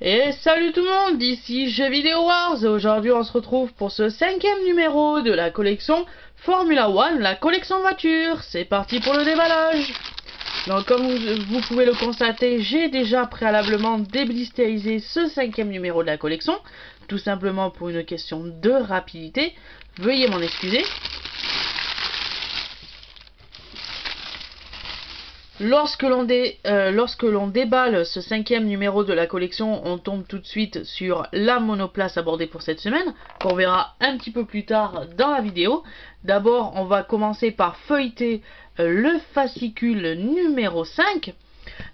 Et salut tout le monde, ici Jeux Vidéo Wars, et aujourd'hui on se retrouve pour ce 5e numéro de la collection Formula One, la collection voiture. C'est parti pour le déballage. Donc comme vous pouvez le constater, j'ai déjà préalablement déblisterisé ce 5e numéro de la collection, tout simplement pour une question de rapidité. Veuillez m'en excuser. Lorsque l'on déballe ce 5e numéro de la collection, on tombe tout de suite sur la monoplace abordée pour cette semaine, qu'on verra un petit peu plus tard dans la vidéo. D'abord, on va commencer par feuilleter le fascicule numéro 5.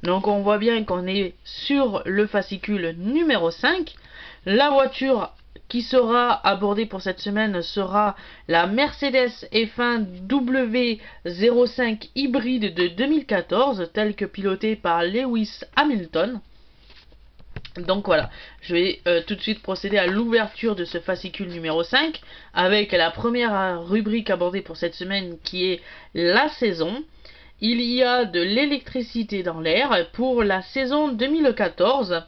Donc on voit bien qu'on est sur le fascicule numéro 5. La voiture qui sera abordée pour cette semaine sera la Mercedes F1 W05 hybride de 2014, telle que pilotée par Lewis Hamilton. Donc voilà, je vais tout de suite procéder à l'ouverture de ce fascicule numéro 5 avec la première rubrique abordée pour cette semaine qui est la saison. Il y a de l'électricité dans l'air pour la saison 2014.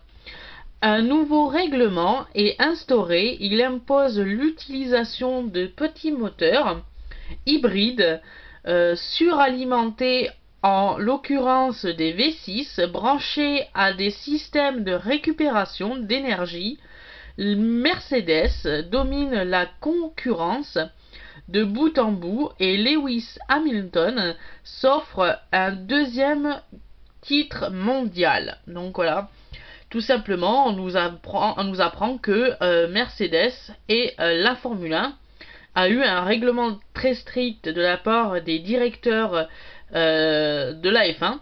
Un nouveau règlement est instauré. Il impose l'utilisation de petits moteurs hybrides suralimentés, en l'occurrence des V6, branchés à des systèmes de récupération d'énergie. Mercedes domine la concurrence de bout en bout et Lewis Hamilton s'offre un deuxième titre mondial. Donc voilà. Tout simplement, on nous apprend que Mercedes et la Formule 1 a eu un règlement très strict de la part des directeurs de la F1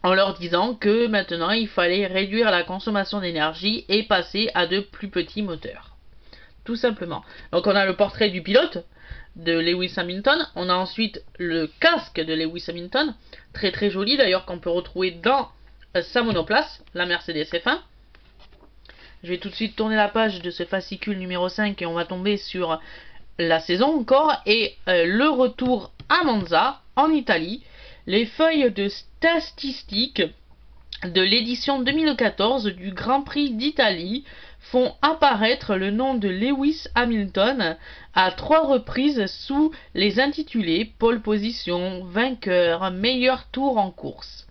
en leur disant que maintenant il fallait réduire la consommation d'énergie et passer à de plus petits moteurs. Tout simplement. Donc on a le portrait du pilote de Lewis Hamilton, on a ensuite le casque de Lewis Hamilton, très très joli d'ailleurs, qu'on peut retrouver dans sa monoplace, la Mercedes F1. Je vais tout de suite tourner la page de ce fascicule numéro 5 et on va tomber sur la saison encore et le retour à Monza en Italie. Les feuilles de statistiques de l'édition 2014 du Grand Prix d'Italie font apparaître le nom de Lewis Hamilton à 3 reprises sous les intitulés pole position, vainqueur, meilleur tour en course,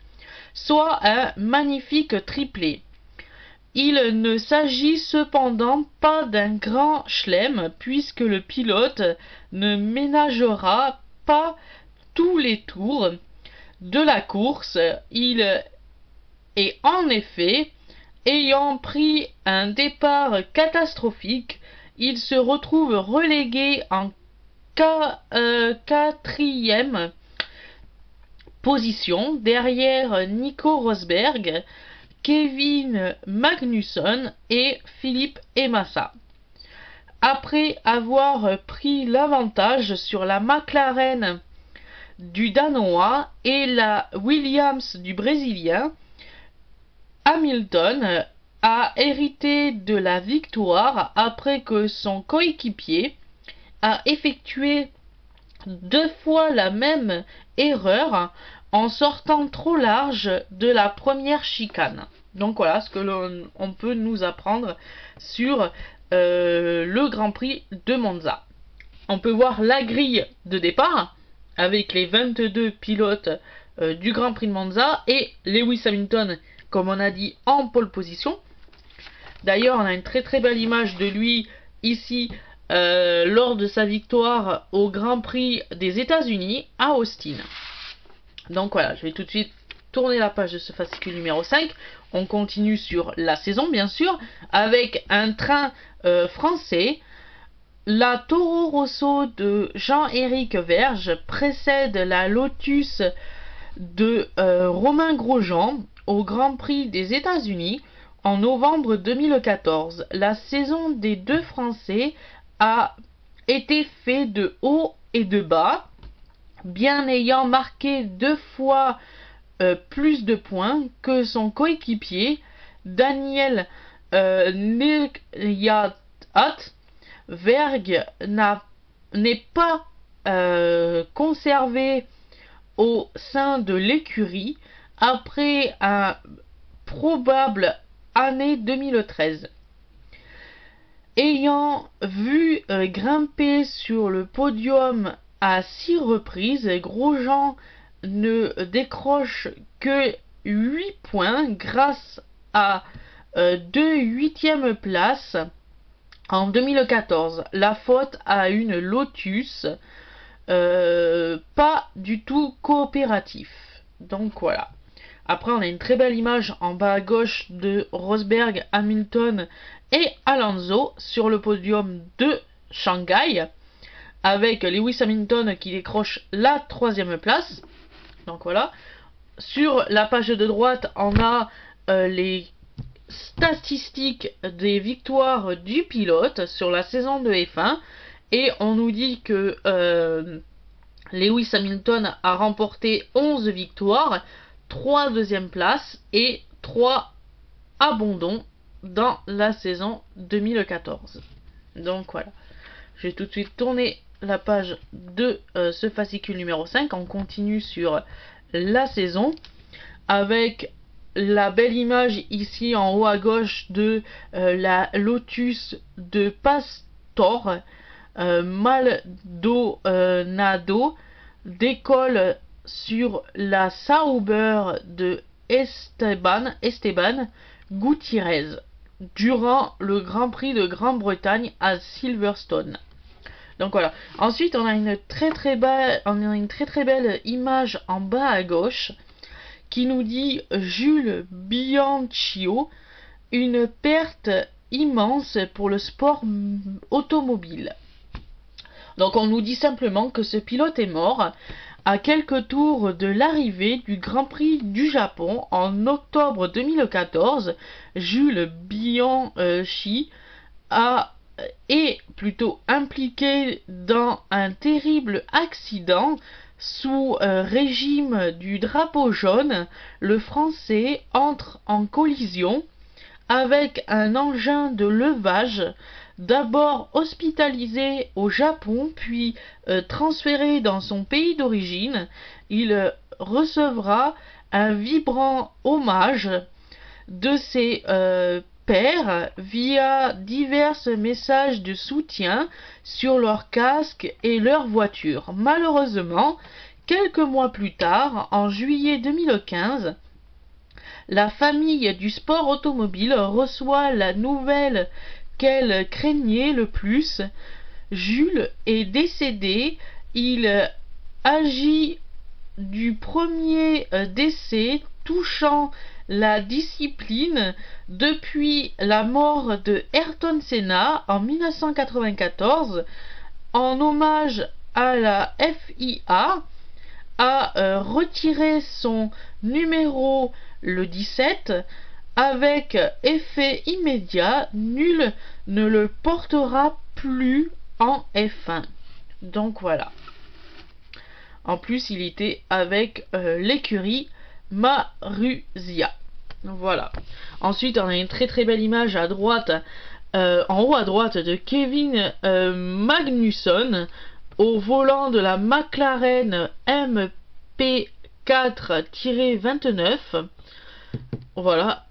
soit un magnifique triplé. Il ne s'agit cependant pas d'un grand chelem puisque le pilote ne ménagera pas tous les tours de la course. Il est en effet, ayant pris un départ catastrophique, il se retrouve relégué en 4e position derrière Nico Rosberg, Kevin Magnussen et Philippe Massa. Après avoir pris l'avantage sur la McLaren du Danois et la Williams du Brésilien, Hamilton a hérité de la victoire après que son coéquipier a effectué 2 fois la même erreur en sortant trop large de la première chicane. Donc voilà ce que l'on peut nous apprendre sur le Grand Prix de Monza. On peut voir la grille de départ avec les 22 pilotes du Grand Prix de Monza et Lewis Hamilton, comme on a dit, en pole position. D'ailleurs, on a une très très belle image de lui ici lors de sa victoire au Grand Prix des États-Unis à Austin. Donc voilà, je vais tout de suite tourner la page de ce fascicule numéro 5. On continue sur la saison, bien sûr, avec un train français. La Toro Rosso de Jean-Éric Vergne précède la Lotus de Romain Grosjean au Grand Prix des États-Unis en novembre 2014. La saison des deux Français a été faite de haut et de bas, bien ayant marqué 2 fois plus de points que son coéquipier Daniel Kvyat. Vergne n'est pas conservé au sein de l'écurie après un probable année 2013. Ayant vu grimper sur le podium à 6 reprises, Grosjean ne décroche que 8 points grâce à 2 huitièmes places en 2014. La faute à une Lotus pas du tout coopératif. Donc voilà. Après, on a une très belle image en bas à gauche de Rosberg, Hamilton et Alonso sur le podium de Shanghai, avec Lewis Hamilton qui décroche la 3e place. Donc voilà. Sur la page de droite, on a les statistiques des victoires du pilote sur la saison de F1. Et on nous dit que Lewis Hamilton a remporté 11 victoires, 3 deuxièmes places et 3 abandons dans la saison 2014. Donc voilà. Je vais tout de suite tourner la page de ce fascicule numéro 5. On continue sur la saison avec la belle image ici en haut à gauche de la Lotus de Pastor Maldonado décolle sur la Sauber de Esteban Gutiérrez durant le Grand Prix de Grande-Bretagne à Silverstone. Donc voilà. Ensuite, on a une très belle image en bas à gauche qui nous dit Jules Bianchio, une perte immense pour le sport automobile. Donc on nous dit simplement que ce pilote est mort à quelques tours de l'arrivée du Grand Prix du Japon en octobre 2014. Jules Bianchi est plutôt impliqué dans un terrible accident sous régime du drapeau jaune. Le Français entre en collision avec un engin de levage, d'abord hospitalisé au Japon, puis transféré dans son pays d'origine. Il recevra un vibrant hommage de ses pairs via divers messages de soutien sur leur casque et leur voiture. Malheureusement, quelques mois plus tard, en juillet 2015, la famille du sport automobile reçoit la nouvelle qu'elle craignait le plus. Jules est décédé. Il agit du premier décès touchant la discipline depuis la mort de Ayrton Senna en 1994. En hommage à la FIA, a retiré son numéro le 17 avec effet immédiat. Nul ne le portera plus en F1. Donc voilà. En plus, il était avec l'écurie Marussia. Voilà. Ensuite, on a une très belle image à droite, en haut à droite, de Kevin Magnussen au volant de la McLaren MP4-29. Voilà.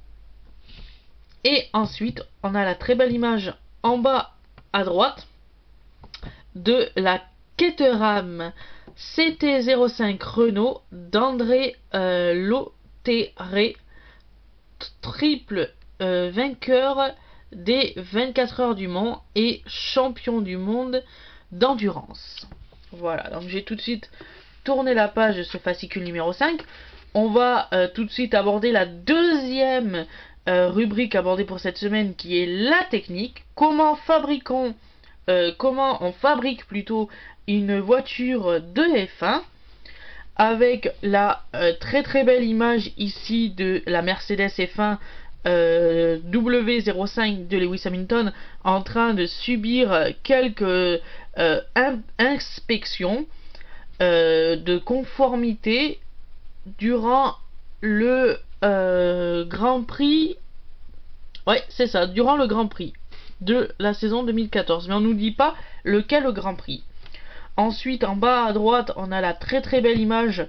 Et ensuite, on a la très belle image en bas à droite de la Caterham CT05 Renault d'André Lotterer, triple vainqueur des 24 heures du Mans et champion du monde d'endurance. Voilà, donc j'ai tout de suite tourné la page de ce fascicule numéro 5. On va tout de suite aborder la deuxième rubrique abordée pour cette semaine, qui est la technique. Comment on fabrique plutôt une voiture de F1, avec la très belle image ici de la Mercedes F1 W05 de Lewis Hamilton en train de subir quelques inspections de conformité durant le Grand Prix. Ouais, c'est ça, durant le Grand Prix de la saison 2014, mais on nous dit pas lequel Grand Prix. Ensuite, en bas à droite, on a la très belle image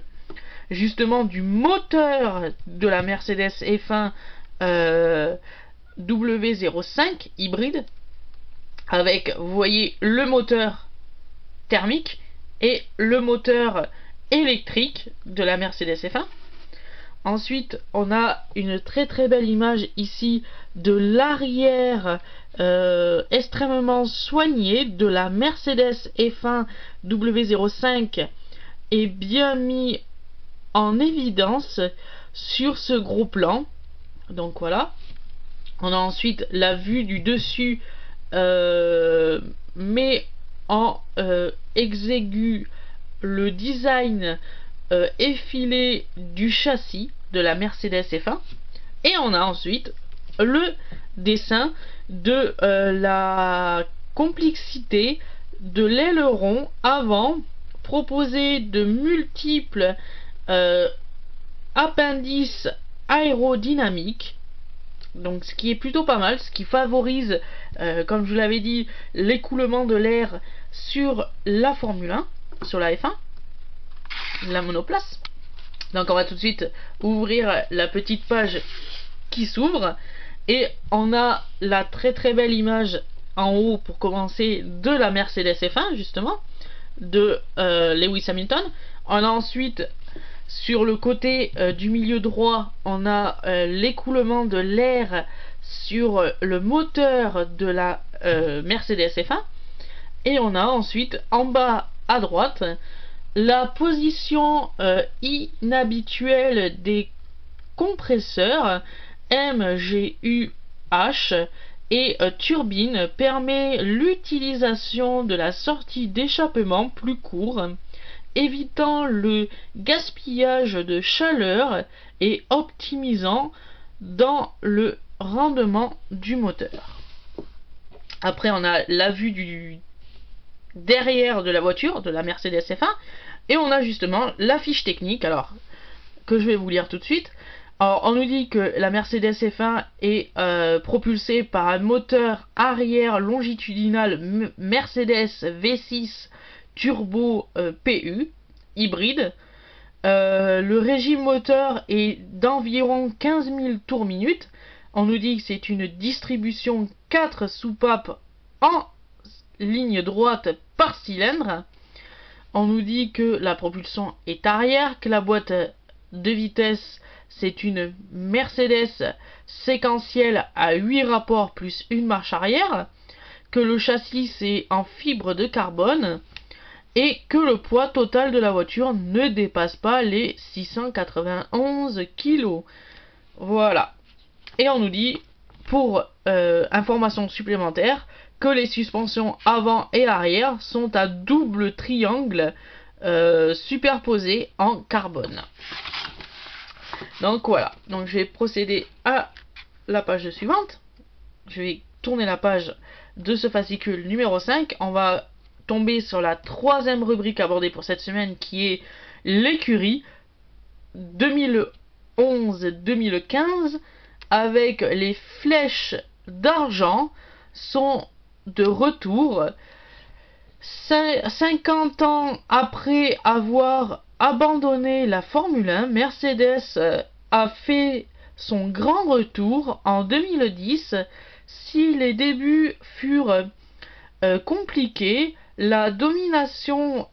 justement du moteur de la Mercedes F1 W05 hybride avec, vous voyez, le moteur thermique et le moteur électrique de la Mercedes F1. Ensuite, on a une très très belle image ici de l'arrière extrêmement soigné de la Mercedes F1 W05 et bien mis en évidence sur ce gros plan. Donc voilà. On a ensuite la vue du dessus mais en exégu le design effilé du châssis de la Mercedes F1 et on a ensuite le dessin de la complexité de l'aileron avant, proposé de multiples appendices aérodynamiques, donc ce qui est plutôt pas mal, ce qui favorise comme je vous l'avais dit l'écoulement de l'air sur la Formule 1, sur la F1, la monoplace. Donc on va tout de suite ouvrir la petite page qui s'ouvre et on a la très très belle image en haut pour commencer de la Mercedes F1 justement, de Lewis Hamilton. On a ensuite sur le côté du milieu droit, on a l'écoulement de l'air sur le moteur de la Mercedes F1 et on a ensuite en bas à droite la position inhabituelle des compresseurs MGUH et turbine permet l'utilisation de la sortie d'échappement plus court, évitant le gaspillage de chaleur et optimisant dans le rendement du moteur. Après on a la vue du derrière de la voiture de la Mercedes F1 et on a justement la fiche technique, alors que je vais vous lire tout de suite. Alors on nous dit que la Mercedes F1 est propulsée par un moteur arrière longitudinal Mercedes V6 turbo PU hybride. Le régime moteur est d'environ 15 000 tours minute. On nous dit que c'est une distribution 4 soupapes en ligne droite par cylindre. On nous dit que la propulsion est arrière, que la boîte de vitesse c'est une Mercedes séquentielle à 8 rapports plus une marche arrière, que le châssis c'est en fibre de carbone et que le poids total de la voiture ne dépasse pas les 691 kg. Voilà. Et on nous dit, pour information supplémentaire, que les suspensions avant et arrière sont à double triangle superposé en carbone. Donc voilà, donc je vais procéder à la page suivante. Je vais tourner la page de ce fascicule numéro 5. On va tomber sur la troisième rubrique abordée pour cette semaine qui est l'écurie 2011-2015 avec les flèches d'argent sont de retour 50 ans après avoir abandonné la Formule 1. Mercedes a fait son grand retour en 2010. Si les débuts furent compliqués, la domination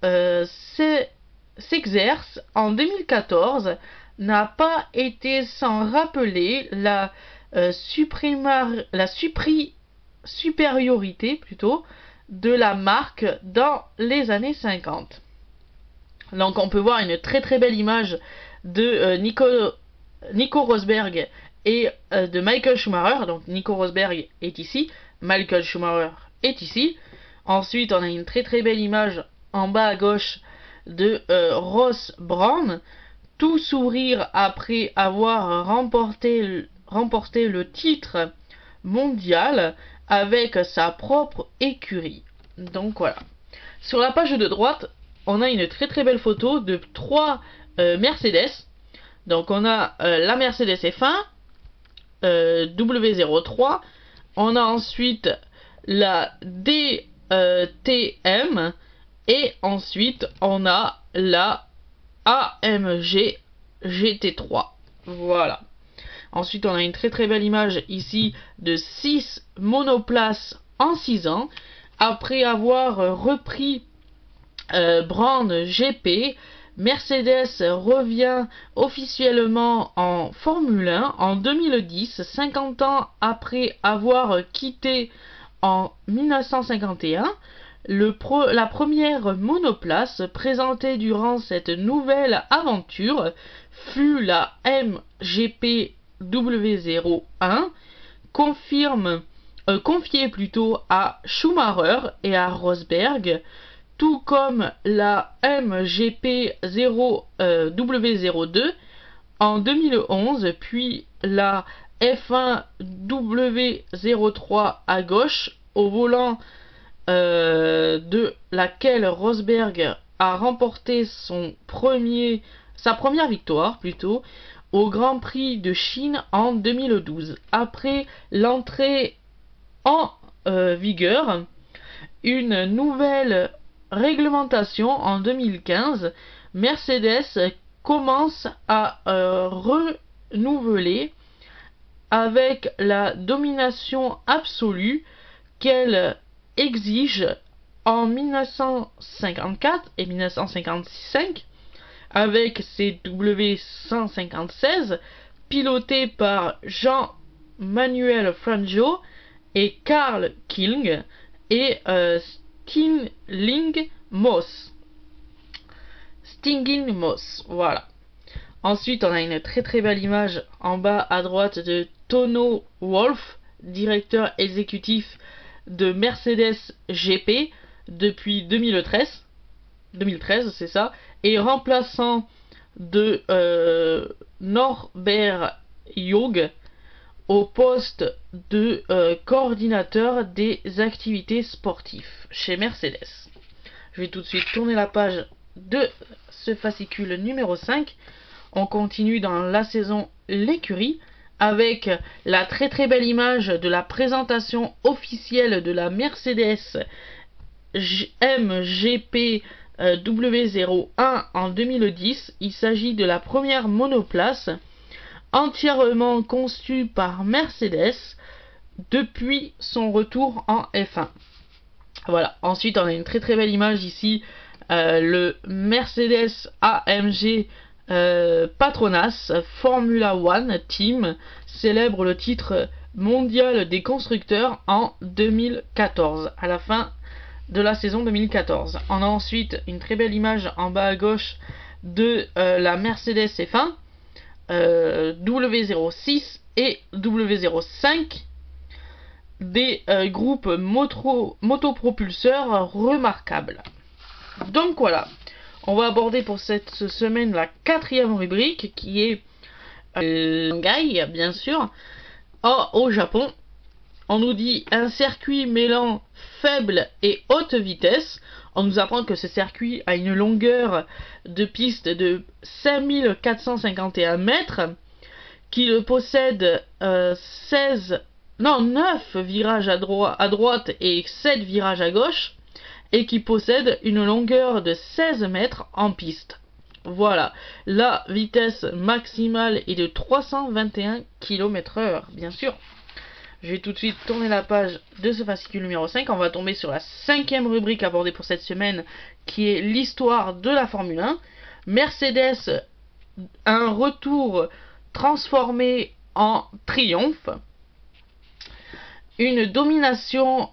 s'exerce en 2014 n'a pas été sans rappeler la supériorité plutôt de la marque dans les années 50. Donc on peut voir une très très belle image de Nico Rosberg et de Michael Schumacher. Donc Nico Rosberg est ici, Michael Schumacher est ici. Ensuite on a une très très belle image en bas à gauche de Ross Brawn, tout sourire après avoir remporté le titre mondial avec sa propre écurie. Donc voilà. Sur la page de droite, on a une très très belle photo de 3 Mercedes. Donc on a la Mercedes F1 W03. On a ensuite la DTM. Et ensuite on a la AMG GT3. Voilà. Ensuite, on a une très très belle image ici de 6 monoplaces en 6 ans. Après avoir repris Brand GP, Mercedes revient officiellement en Formule 1 en 2010, 50 ans après avoir quitté en 1951. La première monoplace présentée durant cette nouvelle aventure fut la MGP W01, confiée plutôt à Schumacher et à Rosberg, tout comme la MGP W02 en 2011, puis la F1 W03 à gauche, au volant de laquelle Rosberg a remporté sa première victoire plutôt au Grand Prix de Chine en 2012. Après l'entrée en vigueur une nouvelle réglementation en 2015, Mercedes commence à renouveler avec la domination absolue qu'elle exige en 1954 et 1955 avec ses W156 pilotés par Jean-Manuel Fangio et Carl King et Stinging Moss, voilà. Ensuite, on a une très très belle image en bas à droite de Toto Wolff, directeur exécutif de Mercedes GP depuis 2013, c'est ça, et remplaçant de Norbert Jog au poste de coordinateur des activités sportives chez Mercedes. Je vais tout de suite tourner la page de ce fascicule numéro 5. On continue dans la saison l'écurie avec la très très belle image de la présentation officielle de la Mercedes MGP W01 en 2010. Il s'agit de la première monoplace entièrement conçue par Mercedes depuis son retour en F1. Voilà. Ensuite, on a une très très belle image ici, le Mercedes AMG Patronas Formula One Team célèbre le titre mondial des constructeurs en 2014, à la fin de la saison 2014. On a ensuite une très belle image en bas à gauche de la Mercedes F1 W06 et W05, des groupes motopropulseurs remarquables. Donc voilà, on va aborder pour cette semaine la 4e rubrique qui est Shanghai, bien sûr, au Japon. On nous dit un circuit mêlant faible et haute vitesse. On nous apprend que ce circuit a une longueur de piste de 5451 mètres, qu'il possède 9 virages à droite et 7 virages à gauche, et qui possède une longueur de 16 mètres en piste. Voilà, la vitesse maximale est de 321 km/h, bien sûr. Je vais tout de suite tourner la page de ce fascicule numéro 5. On va tomber sur la 5e rubrique abordée pour cette semaine, qui est l'histoire de la Formule 1. Mercedes, un retour transformé en triomphe. Une domination